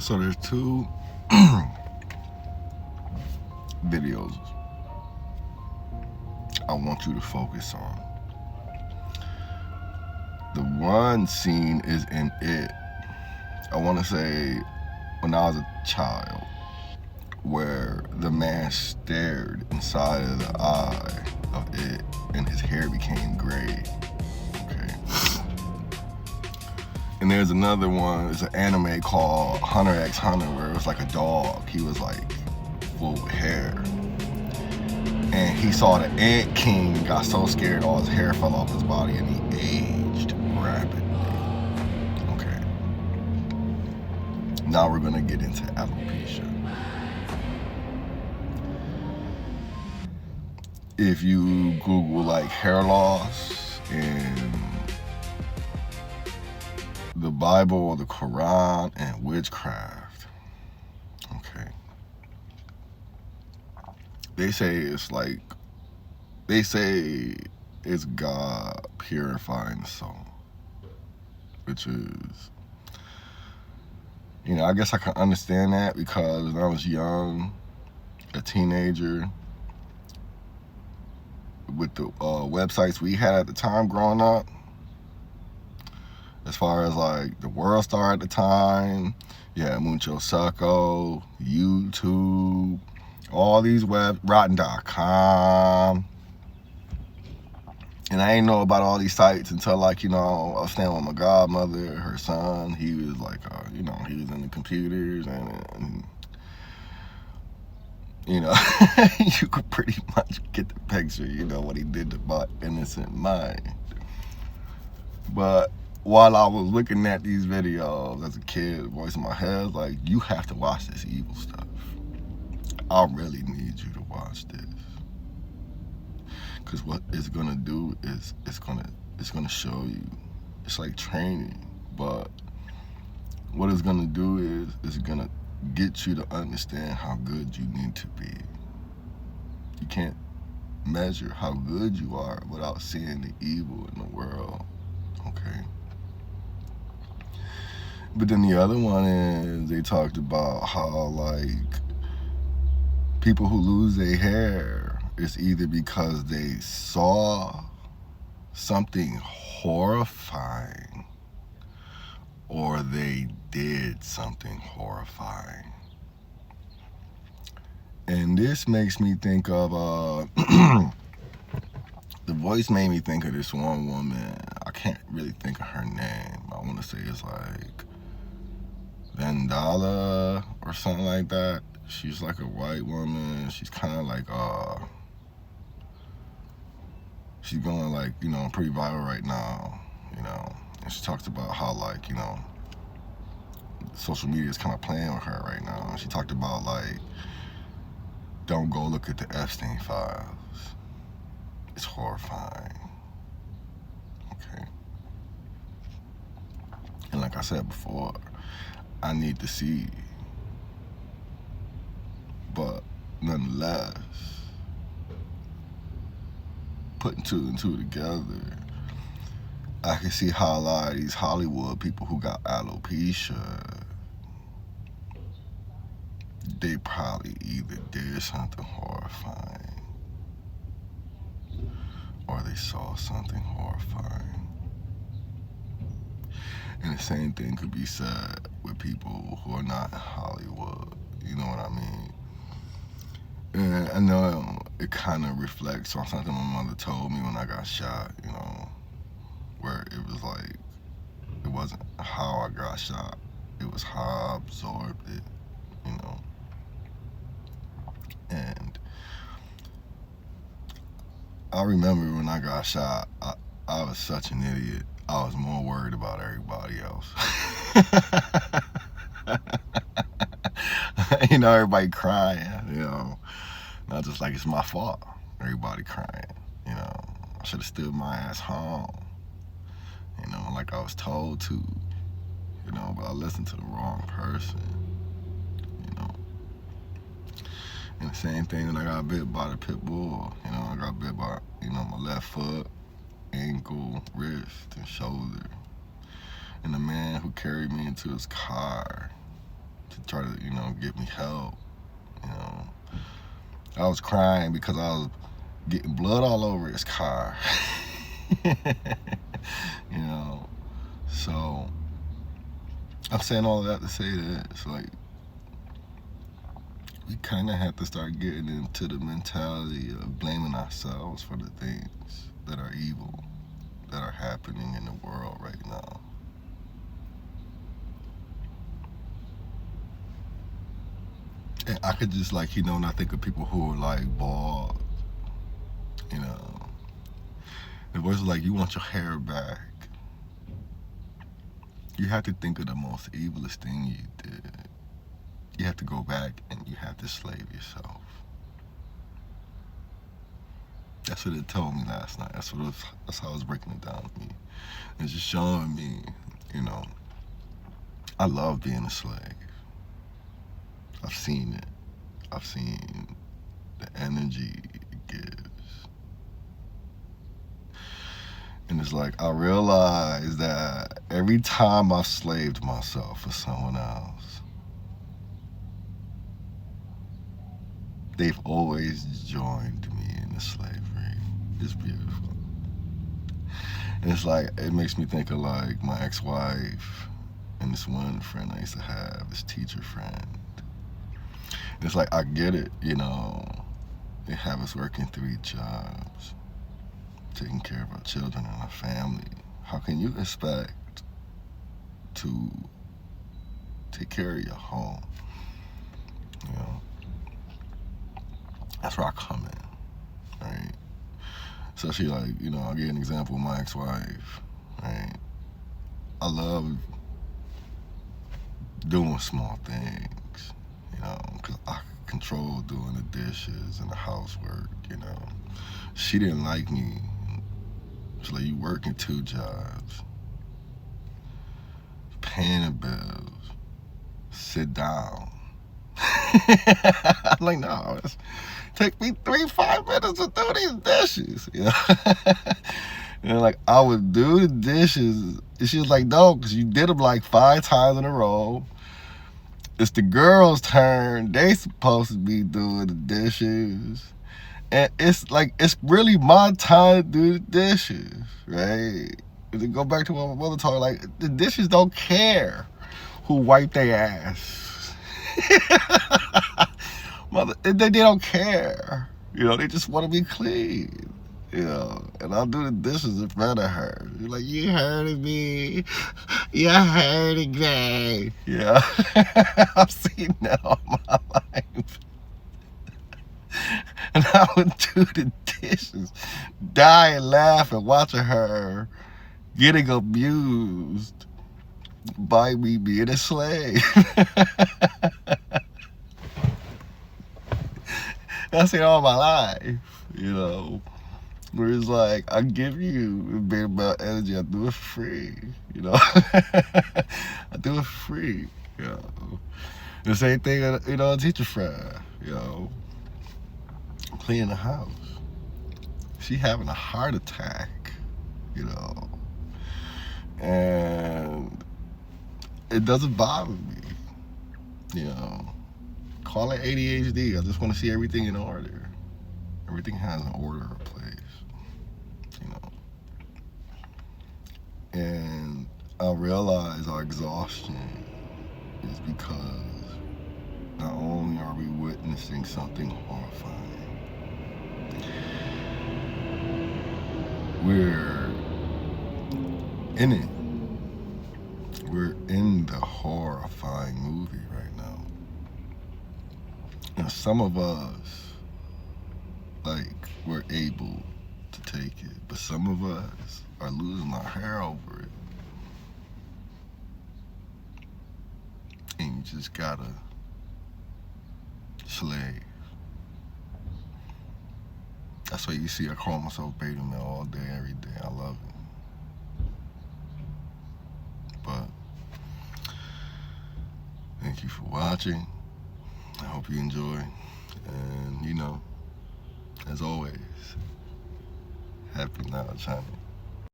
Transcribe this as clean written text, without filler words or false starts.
So there's two videos I want you to focus on. The one scene is in It. I want to say when I was a child, where the man stared inside of the eye of It and his hair became gray. Okay. And there's another one, it's an anime called Hunter x Hunter, where it was like a dog. He was like full with hair. And he saw the Ant King, got so scared all his hair fell off his body and he aged rapidly. Okay. Now we're gonna get into alopecia. If you Google like hair loss and the Bible or the Quran and witchcraft, okay, they say it's God purifying the soul, which is, I guess I can understand that because when I was young, a teenager, with the websites we had at the time growing up, as far as like the World Star at the time, yeah, Mucho Succo, YouTube, all these Rotten.com. And I ain't know about all these sites until I was staying with my godmother, her son. He was like, he was in the computers and you could pretty much get the picture, what he did to my innocent mind. But while I was looking at these videos as a kid, the voice in my head was like, you have to watch this evil stuff. I really need you to watch this. Because what it's gonna do is it's gonna show you. It's like training, but what it's gonna do is it's gonna get you to understand how good you need to be. You can't measure how good you are without seeing the evil in the world. Okay. But then the other one is they talked about how like people who lose their hair, it's either because they saw something horrifying or they did something horrifying. And this makes me think of the voice made me think of this one woman. I can't really think of her name. I want to say it's like Vandala or something like that. She's like a white woman. She's kind of like she's going like pretty viral right now. And she talks about how like social media is kind of playing with her right now. And she talked about like, don't go look at the Epstein files. It's horrifying. Okay. And like I said before, I need to see. But nonetheless, putting two and two together, I can see how a lot of these Hollywood people who got alopecia, they probably either did something horrifying or they saw something horrifying. And the same thing could be said with people who are not in Hollywood. You know what I mean? And I know it kind of reflects on something my mother told me when I got shot, where it was like, it wasn't how I got shot, it was how I absorbed it, And I remember when I got shot, I was such an idiot. I was more worried about everybody else. Everybody crying, not just like it's my fault. Everybody crying, I should have stood my ass home, like I was told to, but I listened to the wrong person, And the same thing when I got bit by the pit bull, I got bit by, my left foot, ankle, wrist, and shoulder. And the man who carried me into his car to try to, get me help. You know, I was crying because I was getting blood all over his car. So I'm saying all of that to say that it's like we kind of have to start getting into the mentality of blaming ourselves for the things that are evil that are happening in the world right now. And I could just not think of people who are like bald, The voice is like, you want your hair back. You have to think of the most evilest thing you did. You have to go back and you have to slave yourself. That's what it told me last night. That's how it was breaking it down to me. It's just showing me, I love being a slave. I've seen it. I've seen the energy it gives. And it's like, I realized that every time I slaved myself for someone else, they've always joined me in the slavery. It's beautiful. And it's like, it makes me think of like my ex-wife and this one friend I used to have, this teacher friend. And it's like, I get it, they have us working 3 jobs, taking care of our children and our family. How can you expect to take care of your home? That's where I come in, right? Especially like, I'll give an example of my ex-wife, right? I love doing small things, because I control doing the dishes and the housework, She didn't like me. She's like, you working 2 jobs, paying the bills, sit down. I'm like, no, it's take me 3-5 minutes to do these dishes, And like, I would do the dishes, and she was like, no, because you did them like 5 times in a row. It's the girls' turn. They supposed to be doing the dishes. And it's like, it's really my time to do the dishes, right? And to go back to what my mother told me, like, the dishes don't care who wiped their ass. Mother, they don't care. They just want to be clean. And I'll do the dishes in front of her. You're like, you hurting me. You hurting me. Yeah. I've seen that all my life. And I would do the dishes, dying laughing, watching her getting abused by me being a slave. That's it all my life, Where it's like, I give you a bit about energy, I do it for free, I do it for free, The same thing, a teacher friend, cleaning the house. She having a heart attack, and it doesn't bother me, Call it ADHD. I just want to see everything in order. Everything has an order or place, And I realize our exhaustion is because not only are we witnessing something horrifying, we're in it. We're in the horrifying movie right now. And some of us, we're able to take it, but some of us are losing our hair over it. And you just gotta slave. That's why you see I call myself beta male all day, every day. I love it. But thank you for watching. I hope you enjoy. And as always, happy now, China.